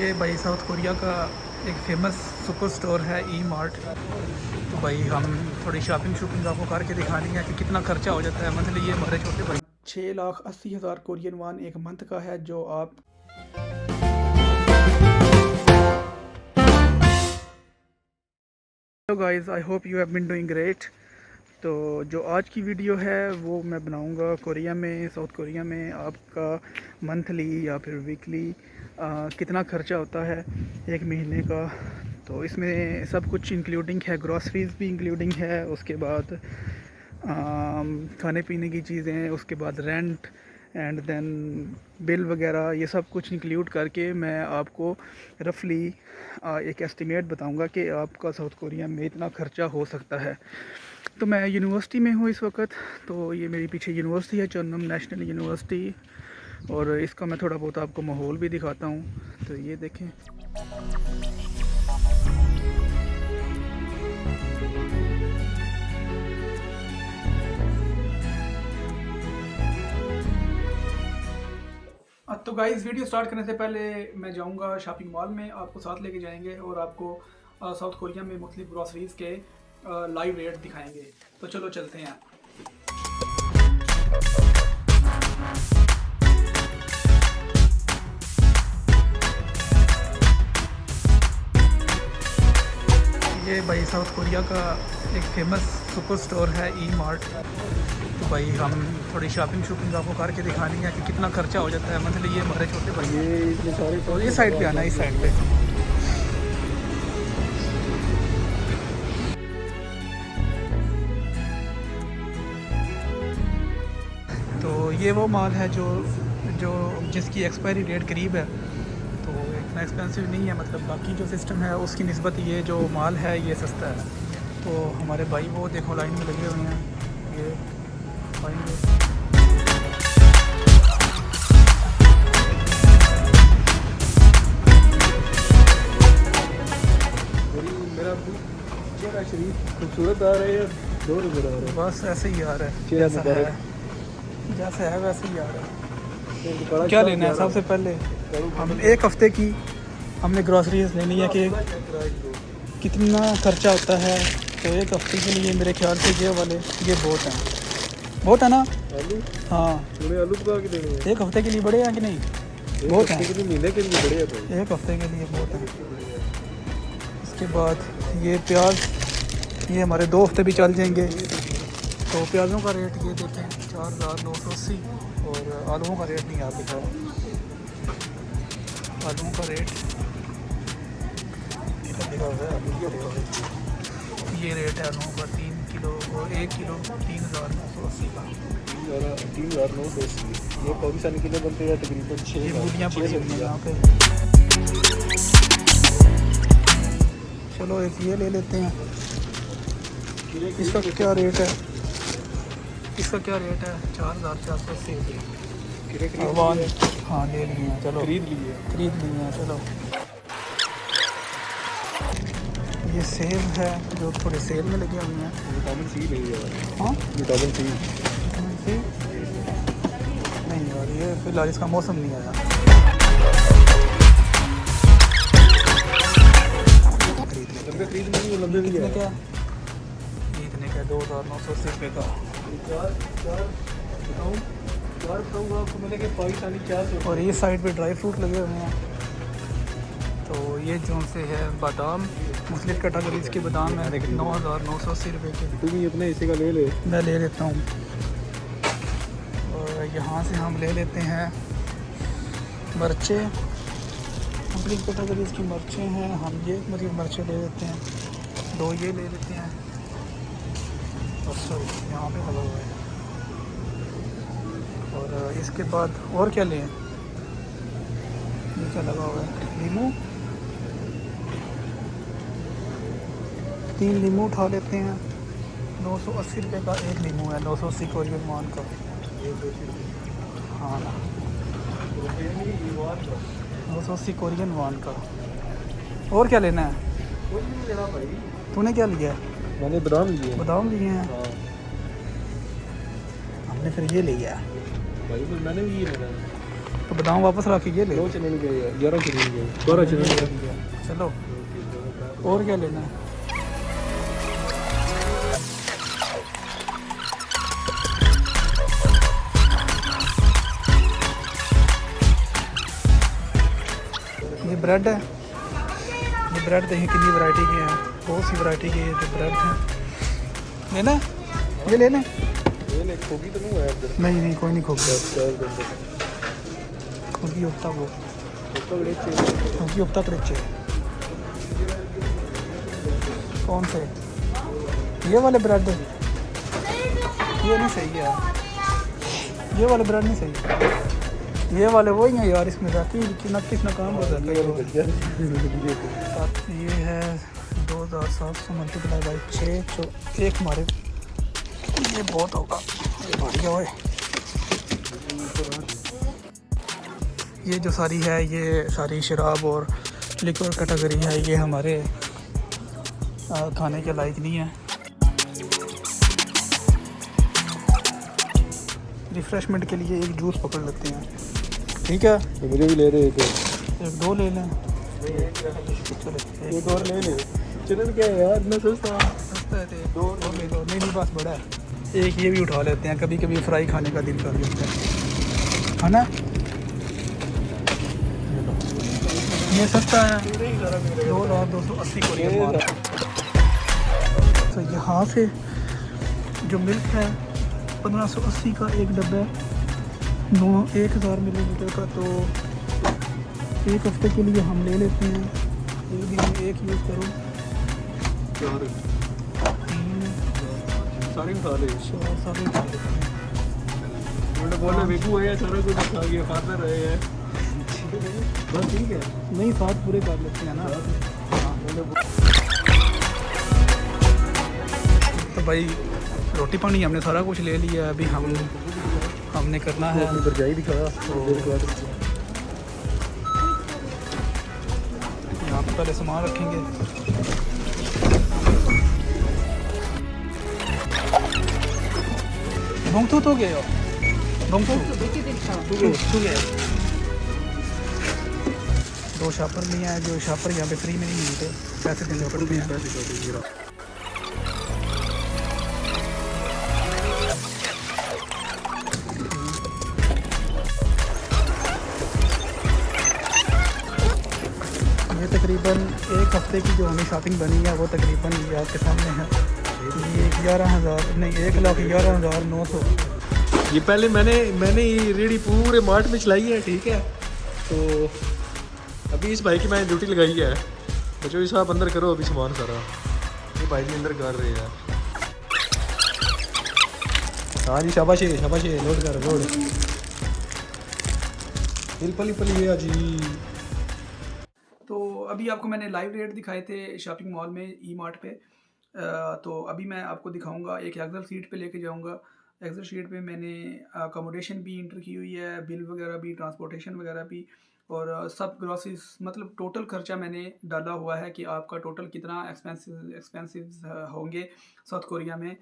ये भाई south Korea का एक फेमस सुपर स्टोर है ई मार्ट। तो भाई हम थोड़ी शॉपिंग आपको करके दिखानी है कि कितना खर्चा हो जाता है मंथली। ये हमारे छोटे भाई 6,80,000 कोरियन वान एक मंथ का है जो आप hello guys, I hope you have been doing great. तो जो आज की वीडियो है वो मैं बनाऊंगा कोरिया में, साउथ कोरिया में आपका मंथली या फिर वीकली कितना खर्चा होता है एक महीने का। तो इसमें सब कुछ इंक्लूडिंग है, ग्रॉसरीज भी इंक्लूडिंग है, उसके बाद खाने पीने की चीज़ें, उसके बाद रेंट एंड देन बिल वगैरह, ये सब कुछ इंक्लूड करके मैं आपको रफली एक एस्टिमेट बताऊंगा कि आपका साउथ कोरिया में इतना खर्चा हो सकता है। तो मैं यूनिवर्सिटी में हूँ इस वक्त। तो ये मेरी पीछे यूनिवर्सिटी है, चन्नम नेशनल यूनिवर्सिटी, और इसका मैं थोड़ा बहुत आपको माहौल भी दिखाता हूँ। तो ये देखें, तो गाइस वीडियो स्टार्ट करने से पहले मैं जाऊंगा शॉपिंग मॉल में, आपको साथ लेके जाएंगे और आपको साउथ कोरिया में मुख्तलिफ ग्रॉसरीज के लाइव रेट दिखाएंगे। तो चलो चलते हैं। ये भाई साउथ कोरिया का एक फेमस सुपर स्टोर है ई मार्ट। तो भाई हम थोड़ी शॉपिंग आपको करके दिखानी है कि कितना खर्चा हो जाता है मंथली। ये हमारे छोटे भाई, ये इतने सारे, तो इस साइड पे आना, इस साइड पे। तो ये वो माल है जो जो जिसकी एक्सपायरी डेट करीब है, तो इतना एक्सपेंसिव नहीं है, मतलब बाकी जो सिस्टम है उसकी निस्बत ये जो माल है ये सस्ता है। तो हमारे भाई वो देखो लाइन में लगे हुए हैं, ये लाइन में। मेरा चेहरा शरीफ खूबसूरत आ रहा है या दो नजर आ रहा है? बस ऐसे ही आ रहा है, जैसा है वैसे ही आ रहा है। क्या लेना है? सबसे पहले हम एक हफ्ते की हमने ग्रॉसरीज लेनी है कि कितना खर्चा होता है। तो एक हफ्ते के लिए मेरे ख्याल से ये वाले ये बहुत है ना? आलू? हाँ, आलू पका के देने हैं। एक हफ्ते के लिए बड़े हैं कि नहीं? बहुत हैं। महीने के लिए बड़े हैं भाई। एक हफ्ते के लिए बहुत है। इसके बाद ये प्याज, ये हमारे 2 हफ्ते भी चल जाएंगे। तो प्याज़ों का रेट ये देखें 4,980, और आलूओं का रेट नहीं आप दिखाओ। आलूओं का रेट ये रेट है आलूओं का 3 किलो और 1 किलो 3,980 का। 3,980 ये पाकिस्तानी किलो बनते हैं तकरीबन 6। ये मूलियाँ पड़ी हुई हैं यहाँ पे। चलो एक ये ले लेते हैं। इसका क्या रेट है? इसका क्या रेट है? 4,480 रुपये। हाँ ले लिए हैं, चलो खरीद लिए हैं। चलो ये सेब है जो थोड़े सेल में लगे हुए हैं। विटामिन सी नहीं है। हाँ विटामिन सी नहीं यार, ये फिलहाल इसका मौसम नहीं आया। खरीद नहीं, लंबे भी है। क्या खरीदने का 2,980 रुपये का। आपको मिलेगा पाकिस्तानी 400। और ये साइड पे ड्राई फ्रूट लगे हुए हैं। तो ये जो से है बादाम, मुख्तलिफ कैटेगरीज के बादाम है 9,980 रुपये के। तू भी अपने हिस्से का ले ले। मैं ले लेता हूँ। और यहाँ से हम ले लेते हैं मिर्चें, मुख्तलिफ कैटेगरीज की मिर्चें हैं। हम ये मतलब मिर्चें ले लेते हैं, 2 ये ले लेते हैं। और सॉरी यहाँ पे लगा हुआ है। और इसके बाद और क्या लें? ये क्या लगा हुआ है? नींबू, 3 नींबू उठा लेते हैं। 980 रुपये का एक नींबू है, 980 कोरियन वान का। हाँ ना, 980 कोरियन वान का। और क्या लेना है? तूने क्या लिया है? मैंने बादाम लिए। बादाम लिए हैं। हमने फिर ये लिया भाई मैंने भी ये लेना है। तो बादाम वापस रख के ये ले 9 चलन गए यार, 11 चलन गए, 12 चलन गए। चलो और क्या लेना है? ये ब्रेड है, ये ब्रेड देखिए कितनी वैरायटी के हैं, बहुत सी वैरायटी के ये जो ब्रेड हैं। लेना है? ये लेना है? ये ले खोगी तो नहीं है इधर। नहीं कोई नहीं खोगी, चार बंदे खोगी उगता वो तो बड़े चाहिए। खोगी उगता कड़चे। कौन से? ये वाले ब्रेड? ये नहीं सही है, ये वाले ब्रेड नहीं सही। ये वाले वही हैं यार, इसमें जाती किस ना काम हो जाता है। ये है 2700 मल्टीप्लाई बाई 6 जो एक हमारे, ये बहुत होगा, ये बढ़िया होए। ये जो सारी है, ये सारी शराब और लिक्विड कैटेगरी है, ये हमारे खाने के लायक नहीं है। रिफ़्रेशमेंट के लिए एक जूस पकड़ लेते हैं, ठीक है? तो मुझे भी ले रहे थे, एक दो ले लें, चलो एक और ले ले। चलन क्या है यार, मैं सोचता सस्ता है तो दो ले लो। नहीं बस बड़ा है, एक ये भी उठा लेते हैं, कभी कभी फ्राई खाने का दिल कर लेता है ना। ये सस्ता है, 2,280 कोरियन वॉन। तो यहाँ से जो मिल्क है 1580 का एक डब्बा, 1000 मिलीलीटर का, तो एक हफ्ते के लिए हम ले लेते हैं। एक दिन में एक यूज़ करो, 4 3 सारे खा ले। 4 सारे खा लेते हैं। उन्होंने बोला बेबू है, सारा कुछ खा गया, फादर रहे हैं बस, ठीक है। नहीं, 7 पूरे कर लेते हैं ना। हाँ। तो भाई रोटी पानी हमने सारा कुछ ले लिया, अभी हमने करना है अपनी भरजाई दिखाया तो यहाँ पे पहले सामान रखेंगे। भोंगतू तो गए हो, भोंगतू गए। 2 शापर लिए हैं, जो शापर यहाँ पे फ्री में नहीं मिलते, पैसे देने पड़ते हैं। ये तकरीबन एक हफ्ते की जो हमें शॉपिंग बनी है, वो तकरीबन ये आपके सामने है। ये 11,000 नहीं, 1,11,900। ये पहले मैंने ये रेडी पूरे मार्ट में चलाई है, ठीक है? तो अभी इस भाई की मैंने ड्यूटी लगाई है, बच्चों साहब अंदर करो अभी सामान सारा। ये भाई जी अंदर कर रहे हैं। हाँ जी, शाबाश है, लोड कर, लोड पली पली है जी। तो अभी आपको मैंने लाइव रेट दिखाए थे शॉपिंग मॉल में, ई मार्ट पे। तो अभी मैं आपको दिखाऊंगा, एक एक्सेल शीट पे लेके जाऊंगा। एक्सेल शीट पे मैंने अकोमोडेशन भी इंटर की हुई है, बिल वगैरह भी, ट्रांसपोर्टेशन वगैरह भी, और सब ग्रॉसरीज, मतलब टोटल खर्चा मैंने डाला हुआ है कि आपका टोटल कितना एक्सपेंसिव होंगे साउथ कोरिया में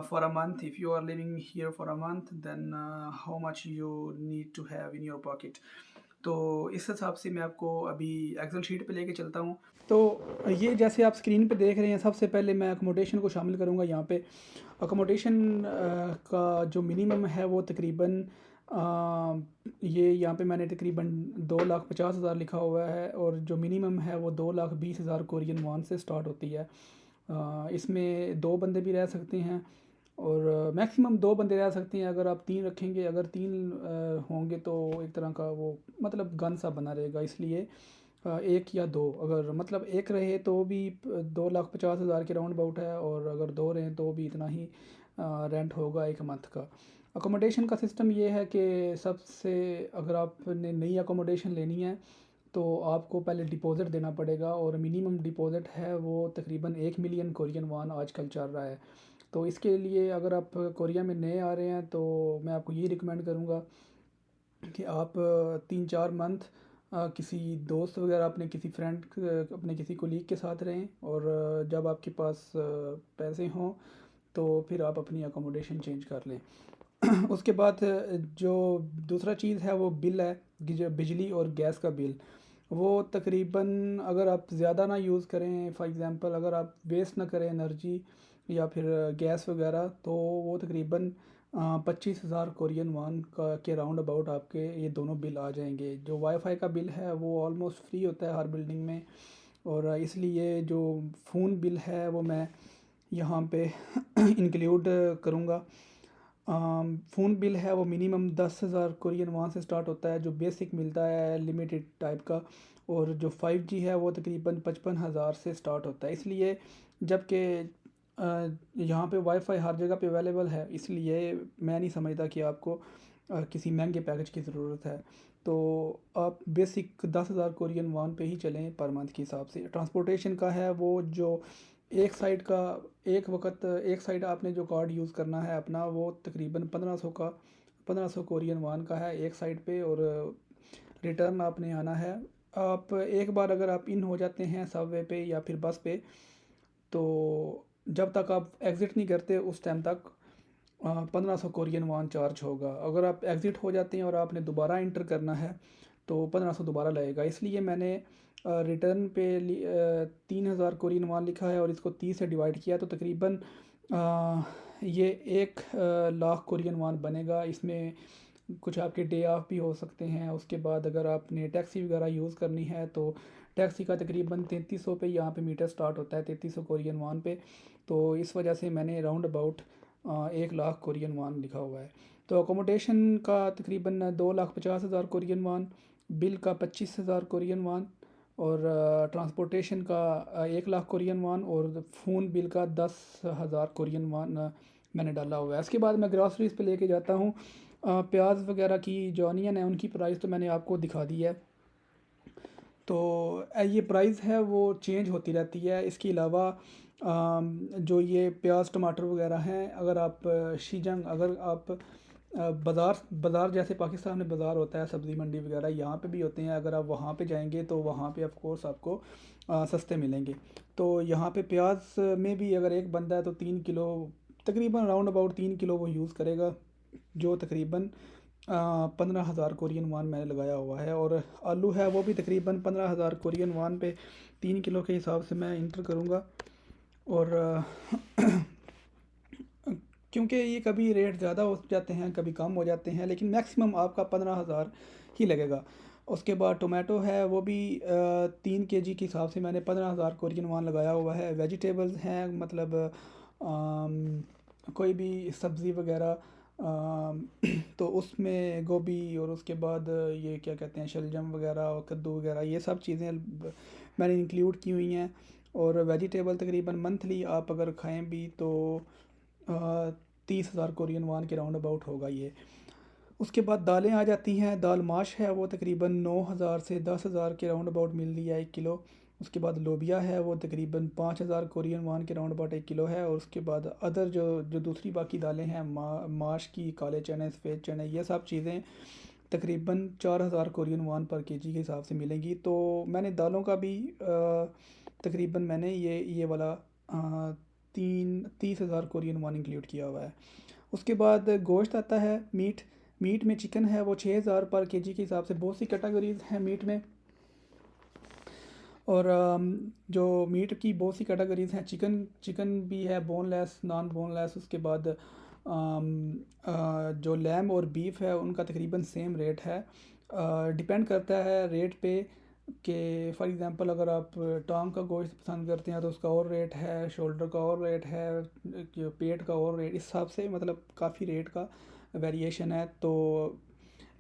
for a month. If you are living here for a month, then how much you need to have in your pocket. तो इस हिसाब से मैं आपको अभी एक्सेल शीट पे लेके चलता हूँ। तो ये जैसे आप स्क्रीन पे देख रहे हैं, सबसे पहले मैं अकोमोडेशन को शामिल करूँगा यहाँ पे। अकोमोडेशन का जो मिनिमम है वो तकरीबन ये यहाँ पे मैंने तकरीबन 2,50,000 लिखा हुआ है, और जो मिनिमम है वो 2,20,000 कोरियन वॉन से स्टार्ट होती है। इसमें 2 बंदे भी रह सकते हैं, और मैक्सिमम 2 बंदे रह सकते हैं। अगर आप 3 रखेंगे, अगर 3 होंगे तो एक तरह का वो मतलब गन सा बना रहेगा, इसलिए 1 या 2, अगर मतलब 1 रहे तो भी 2,50,000 के राउंड अबाउट है, और अगर 2 रहें तो भी इतना ही रेंट होगा एक मंथ का। अकोमोडेशन का सिस्टम ये है कि सबसे, अगर आपने नई अकोमोडेशन लेनी है तो आपको पहले डिपॉज़िट देना पड़ेगा, और मिनिमम डिपॉज़िट है वो तकरीबन 1 मिलियन कोरियन वॉन आजकल चल रहा है। तो इसके लिए अगर आप कोरिया में नए आ रहे हैं तो मैं आपको ये रिकमेंड करूँगा कि आप 3-4 मंथ किसी दोस्त वगैरह, अपने किसी फ्रेंड, अपने किसी कोलीग के साथ रहें, और जब आपके पास पैसे हों तो फिर आप अपनी अकोमोडेशन चेंज कर लें। उसके बाद जो दूसरा चीज़ है वो बिल है, कि जो बिजली और गैस का बिल, वो तकरीबन अगर आप ज़्यादा ना यूज़ करें, फॉर एग्ज़ाम्पल अगर आप वेस्ट ना करें एनर्जी या फिर गैस वगैरह, तो वो तकरीबन 25,000 कोरियन वॉन का के राउंड अबाउट आपके ये दोनों बिल आ जाएंगे। जो वाईफाई का बिल है वो ऑलमोस्ट फ्री होता है हर बिल्डिंग में, और इसलिए जो फ़ोन बिल है वो मैं यहाँ पे इंक्लूड करूँगा। फ़ोन बिल है वो मिनिमम 10,000 कोरियन वहाँ से स्टार्ट होता है, जो बेसिक मिलता है लिमिटेड टाइप का, और जो 5G है वो तकरीबन 55,000 से स्टार्ट होता है। इसलिए जबकि यहाँ पे वाईफाई हर जगह पे अवेलेबल है, इसलिए मैं नहीं समझता कि आपको किसी महंगे पैकेज की ज़रूरत है। तो आप बेसिक 10,000 कोरियन वॉन पे ही चलें पर मंथ के हिसाब से। ट्रांसपोर्टेशन का है वो जो एक साइड का, एक वक्त एक साइड आपने जो कार्ड यूज़ करना है अपना, वो तकरीबन 1500 कोरियन वॉन का है एक साइड पे, और रिटर्न आपने आना है। आप एक बार अगर आप इन हो जाते हैं सबवे पे या फिर बस पे, तो जब तक आप एग्ज़िट नहीं करते उस टाइम तक 1500 कोरियन वॉन चार्ज होगा। अगर आप एग्ज़िट हो जाते हैं और आपने दोबारा इंटर करना है तो 1500 दोबारा लगेगा। इसलिए मैंने रिटर्न पे 3000 कोरियन वॉन लिखा है और इसको 30 से डिवाइड किया, तो तकरीबन ये 1 लाख कोरियन वॉन बनेगा। इसमें कुछ आपके डे ऑफ भी हो सकते हैं। उसके बाद अगर आपने टैक्सी वगैरह यूज़ करनी है तो टैक्सी का तकरीबन 3300 पे यहाँ पे मीटर स्टार्ट होता है, 3300 कोरियन वॉन पे। तो इस वजह से मैंने round about 1 lakh Korean von लिखा हुआ है। तो अकोमोडेशन का तकरीबन 2,50,000 कोरियन वॉन, बिल का 25,000 कोरियन वॉन, और ट्रांसपोर्टेशन का 1 लाख कोरियन वॉन, और फ़ोन बिल का 10,000 कोरियन वॉन मैंने डाला हुआ है। इसके बाद मैं ग्रॉसरीज पे लेके जाता हूँ। प्याज वगैरह की जो अनियन है उनकी प्राइस तो मैंने आपको दिखा दी है। तो ये प्राइस है वो चेंज होती रहती है। इसके अलावा जो ये प्याज टमाटर वगैरह हैं, अगर आप शीजंग, अगर आप बाज़ार जैसे पाकिस्तान में बाज़ार होता है, सब्ज़ी मंडी वगैरह यहाँ पे भी होते हैं, अगर आप वहाँ पे जाएंगे तो वहाँ पे ऑफ कोर्स आपको सस्ते मिलेंगे। तो यहाँ पे प्याज में भी अगर एक बंदा है तो 3 किलो, तकरीबन राउंड अबाउट 3 किलो वो यूज़ करेगा, जो तकरीबन 15,000 कोरियन वॉन मैंने लगाया हुआ है। और आलू है वो भी तकरीबन 15,000 कोरियन वॉन पे 3 किलो के हिसाब से मैं इंटर करूँगा। और क्योंकि ये कभी रेट ज़्यादा हो जाते हैं कभी कम हो जाते हैं, लेकिन मैक्सिमम आपका 15,000 ही लगेगा। उसके बाद टोमेटो है वो भी 3 kg के हिसाब से मैंने 15,000 कोरियन वॉन लगाया हुआ है। वेजिटेबल्स हैं, मतलब कोई भी सब्ज़ी वगैरह, तो उसमें गोभी और उसके बाद ये क्या कहते हैं शलजम वगैरह और कद्दू वगैरह, ये सब चीज़ें मैंने इंक्लूड की हुई हैं। और वेजिटेबल तकरीबन मंथली आप अगर खाएं भी तो 30,000 कोरियन वॉन के राउंड अबाउट होगा ये। उसके बाद दालें आ जाती हैं। दाल माश है वो तकरीबन 9,000 से 10,000 के राउंड अबाउट मिल रही है 1 किलो। उसके बाद लोबिया है वो तकरीबन 5,000 कोरियन वॉन के राउंड अबाउट 1 किलो है। और उसके बाद अदर जो जो दूसरी बाकी दालें हैं, माश की, काले चने, सफ़ेद चने, ये सब चीज़ें तकरीबन 4,000 कोरियन वॉन पर केजी के हिसाब से मिलेंगी। तो मैंने दालों का भी तकरीबन मैंने ये वाला 30,000 कोरियन वॉन इंक्लूड किया हुआ है। उसके बाद गोश्त आता है, मीट में चिकन है वो 6,000 पर केजी के हिसाब से। बहुत सी कैटेगरीज हैं मीट में, और जो मीट की बहुत सी कैटेगरीज हैं। चिकन भी है, बोनलेस, नॉन बोनलेस। उसके बाद जो लैम और बीफ है उनका तकरीबन सेम रेट है। डिपेंड करता है रेट पे, कि फॉर एग्ज़ाम्पल अगर आप टांग का गोश्त पसंद करते हैं तो उसका और रेट है, शोल्डर का और रेट है, पेट का और रेट, इस हिसाब से मतलब काफ़ी रेट का वेरिएशन है। तो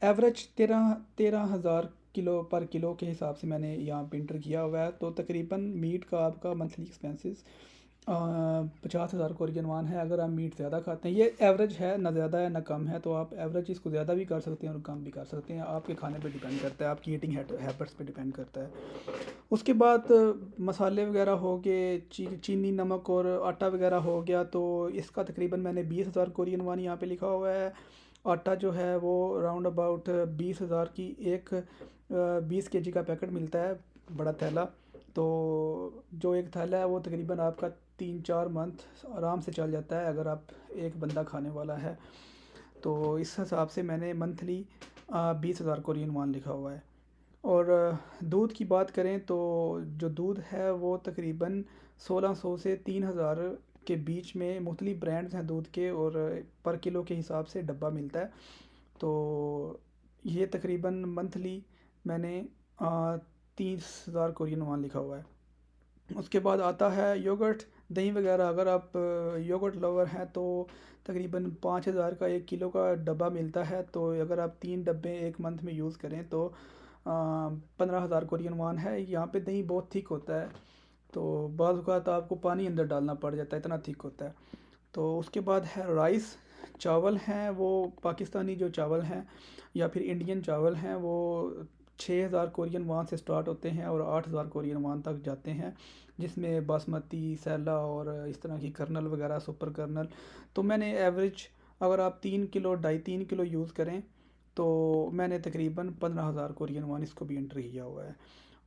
एवरेज 13,000 किलो पर किलो के हिसाब से मैंने यहाँ पे इंटर किया हुआ है। तो तकरीबन मीट का आपका मंथली एक्सपेंसेस 50,000 कोरियन वॉन है अगर आप मीट ज़्यादा खाते हैं। ये एवरेज है, ना ज़्यादा है ना कम है। तो आप एवरेज इसको ज़्यादा भी कर सकते हैं और कम भी कर सकते हैं, आपके खाने पे डिपेंड करता है, आपकी ईटिंग हैबिट्स पे डिपेंड करता है। उसके बाद मसाले वगैरह हो गए, चीनी, नमक और आटा वगैरह हो गया। तो इसका तकरीबन मैंने 20,000 कोरियन वॉन यहाँ पे लिखा हुआ है। आटा जो है वो राउंड अबाउट 20,000 की 20 kg का पैकेट मिलता है, बड़ा थैला। तो जो एक थैला है वो तकरीबन आपका 3-4 मंथ आराम से चल जाता है अगर आप एक बंदा खाने वाला है। तो इस हिसाब से मैंने मंथली 20,000 कोरियन वान लिखा हुआ है। और दूध की बात करें तो जो दूध है वो तकरीबन 1600 से 3000 के बीच में मुख्तलिफ ब्रांड्स हैं दूध के, और पर किलो के हिसाब से डब्बा मिलता है। तो ये तकरीबन मंथली मैंने 30,000 कोरियन वान लिखा हुआ है। उसके बाद आता है योगर्ट, दही वगैरह। अगर आप योगर्ट लवर हैं तो तकरीबन 5,000 का 1 किलो का डब्बा मिलता है। तो अगर आप 3 डब्बे एक मंथ में यूज़ करें तो 15,000 कोरियन वान है। यहाँ पे दही बहुत थिक होता है, तो बाज़ औक़ात आपको पानी अंदर डालना पड़ जाता है, इतना थिक होता है। तो उसके बाद है राइस, चावल हैं वो पाकिस्तानी जो चावल हैं या फिर इंडियन चावल हैं वो 6,000 कोरियन वान से स्टार्ट होते हैं और 8,000 कोरियन वान तक जाते हैं, जिसमें बासमती, सैला और इस तरह की कर्नल वगैरह, सुपर कर्नल। तो मैंने एवरेज अगर आप 3 किलो 2.5-3 किलो यूज़ करें तो मैंने तकरीबन 15,000 कोरियन वान इसको भी एंटर किया हुआ है।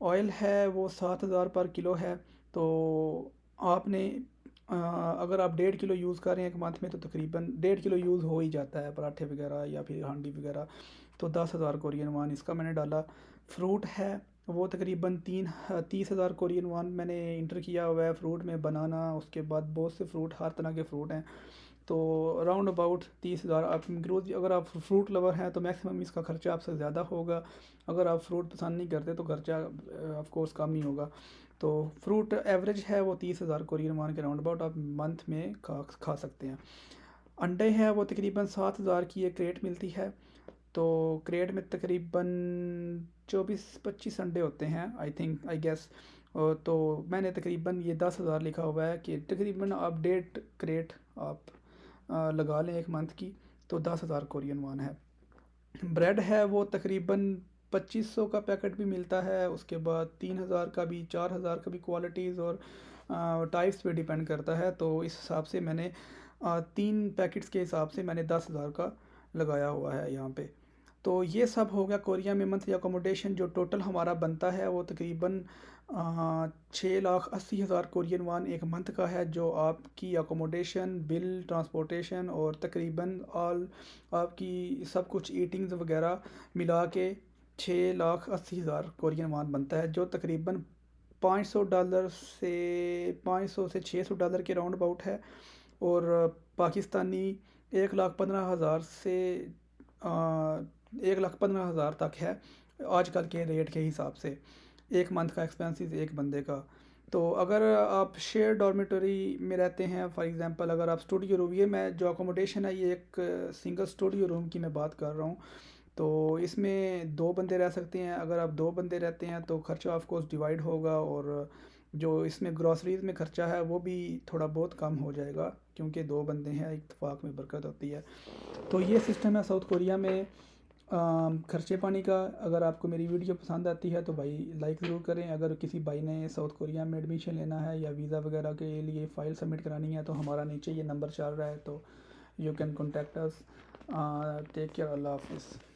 ऑयल है वो 7,000 पर किलो है। तो आपने अगर आप 1.5 किलो यूज़ कर रहे हैं एक मंथ में तो तकरीबन 1.5 किलो यूज़ हो ही जाता है, पराठे वगैरह या फिर हांडी वगैरह। तो 10,000 कोरियन वान इसका मैंने डाला। फ्रूट है वो तकरीबन 30,000 कोरियन वान मैंने इंटर किया हुआ है। फ्रूट में बनाना, उसके बाद बहुत से फ्रूट, हर तरह के फ्रूट हैं। तो अराउंड अबाउट 30,000। आप रोज़ अगर आप फ्रूट लवर हैं तो मैक्सिमम इसका ख़र्चा आपसे ज़्यादा होगा। अगर आप फ्रूट पसंद नहीं करते तो खर्चा ऑफ कोर्स कम ही होगा। तो फ्रूट एवरेज है वो 30,000 कोरियन वान के राउंड अबाउट आप मंथ में खा सकते हैं। अंडे हैं वो तकरीबन 7,000 की एक क्रेट मिलती है। तो क्रेट में तकरीबन 24-25 अंडे होते हैं, आई गेस। तो मैंने तकरीबन ये 10,000 लिखा हुआ है कि तकरीबन आप 1.5 क्रेट आप लगा लें एक मंथ की, तो 10,000 कोरियन वान है। ब्रेड है वो तकरीबन 2500 का पैकेट भी मिलता है, उसके बाद 3,000 का भी, 4,000 का भी। क्वालिटीज़ और टाइप्स पे डिपेंड करता है। तो इस हिसाब से मैंने 3 पैकेट्स के हिसाब से मैंने 10,000 का लगाया हुआ है यहाँ पे। तो ये सब हो गया कोरिया में मंथली अकोमोडेशन। जो टोटल हमारा बनता है वो तकरीबन 6,80,000 कोरियन वान एक मंथ का है, जो आपकी अकोमोडेशन, बिल, ट्रांसपोर्टेशन और तकरीबन ऑल आपकी सब कुछ ईटिंग्स वगैरह मिला के 6,80,000 कोरियन वान बनता है, जो तकरीबन $500 से $600 के राउंड अबाउट है। और पाकिस्तानी 1,15,000 से 1,15,000 तक है आजकल के रेट के हिसाब से, एक मंथ का एक्सपेंसेस एक बंदे का। तो अगर आप शेयर डॉर्मेटरी में रहते हैं, फॉर एग्जांपल अगर आप स्टूडियो रूम, ये मैं जो अकोमोडेशन है ये एक सिंगल स्टूडियो रूम की मैं बात कर रहा हूँ। तो इसमें 2 बंदे रह सकते हैं। अगर आप 2 बंदे रहते हैं तो खर्चा ऑफ कोर्स डिवाइड होगा, और जो इसमें ग्रॉसरीज़ में खर्चा है वो भी थोड़ा बहुत कम हो जाएगा, क्योंकि 2 बंदे हैं, इत्तेफाक में बरकत होती है। तो ये सिस्टम है साउथ कोरिया में खर्चे पानी का। अगर आपको मेरी वीडियो पसंद आती है तो भाई लाइक ज़रूर करें। अगर किसी भाई ने साउथ कोरिया में एडमिशन लेना है या वीज़ा वगैरह के लिए फ़ाइल सबमिट करानी है तो हमारा नीचे ये नंबर चल रहा है, तो you can contact us. Take care, अल्लाह हाफिज़।